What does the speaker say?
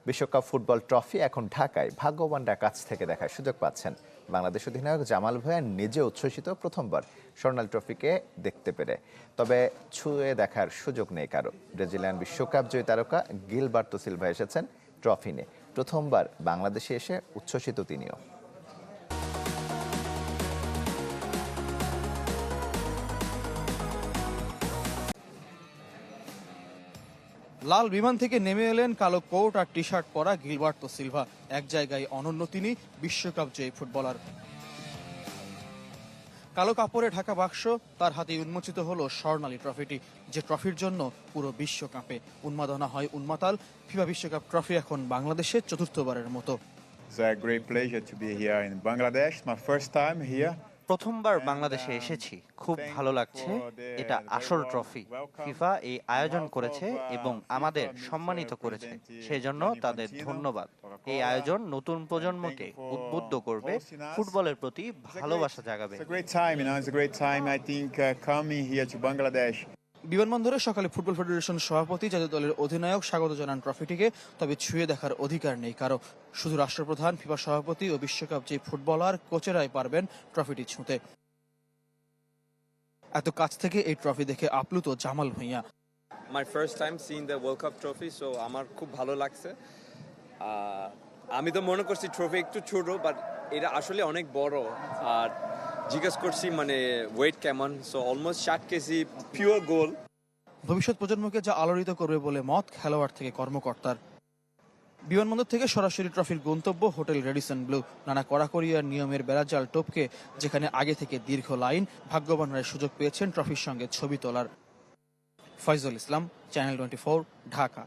বিশ্বকাপ football trophy এখন ঢাকায়, ভাগ্যবানরা কাছ থেকে দেখার সুযোগ পাচ্ছেন। বাংলাদেশ অধিনায়ক জামাল ভূঁইয়া নিজে উচ্ছ্বসিত প্রথমবার স্বর্ণালী ট্রফিকে দেখতে পেরে। তবে ছুঁয়ে দেখার সুযোগ নেই কারো। ব্রাজিলিয়ান বিশ্বকাপ জয়ী তারকা গিলবার্তো সিলভা এসেছেন ট্রফি নিয়ে। প্রথমবার বাংলাদেশে এসে উচ্ছ্বসিত তিনিও। লাল বিমান থেকে নেমে এলেন কালো কোট আর টি শার্ট পরা গিলবার্তো সিলভা। এক জায়গায় অনন্য তিনি, বিশ্বকাপ জয়ী ফুটবলার। কালো কাপড়ে ঢাকা বাক্স, তার হাতে উন্মোচিত হলো স্বর্ণালী ট্রফিটি, যে ট্রফির জন্য পুরো বিশ্ব কাঁপে। উন্মাদনা হয় উন্মাতাল। ফিফা বিশ্বকাপ ট্রফি এখন বাংলাদেশে চতুর্থবারের মতো। It's a great pleasure to be here in Bangladesh. My first time here. প্রথমবার বাংলাদেশে এসেছি, খুব ভালো লাগছে। এটা আসল ট্রফি। ফিফা এই আয়োজন করেছে এবং আমাদের সম্মানিত করেছে, সেজন্য তাদের ধন্যবাদ। এই আয়োজন নতুন প্রজন্মকে উদ্বুদ্ধ করবে, ফুটবলের প্রতি ভালোবাসা জাগাবে। It's a great time, It's a great time, I think, coming here to Bangladesh. বিমানবন্দরে সকালে ফুটবল ফেডারেশন সভাপতি, জাতীয় দলের অধিনায়ক স্বাগত জানান ট্রফিটিকে। তবে ছুঁয়ে দেখার অধিকার নেই কারো। শুধু রাষ্ট্রপ্রধান, ফিফা সভাপতি ও বিশ্বকাপ যে ফুটবলার, কোচেরাই পারবেন ট্রফিটি ছুঁতে। এত কাছ থেকে এই ট্রফি দেখে আপ্লুত Jamal Bhuiyan. My first time seeing the world cup trophy, so আমার খুব ভালো লাগছে। আমি তো মনে করছি ট্রফি একটু ছোট, বাট এটা আসলে অনেক বড়। আর জিজ্ঞেস করছি মানে ওয়েট কেমন, সো অলমোস্ট 60 কেজি পিওর গোল। ভবিষ্যৎ প্রজন্মকে যা আলোড়িত করবে বলে মত খেলোয়াড় থেকে কর্মকর্তার। বিমানবন্দর থেকে সরাসরি ট্রফির গন্তব্য হোটেল রেডিসন ব্লু। নানা কড়াকড়ি আর নিয়মের বেড়াজাল টপকে যেখানে আগে থেকে দীর্ঘ লাইন, ভাগ্যবানরা সুযোগ পেয়েছেন ট্রফির সঙ্গে ছবি তোলার। ফয়জুল ইসলাম, চ্যানেল 24, ঢাকা।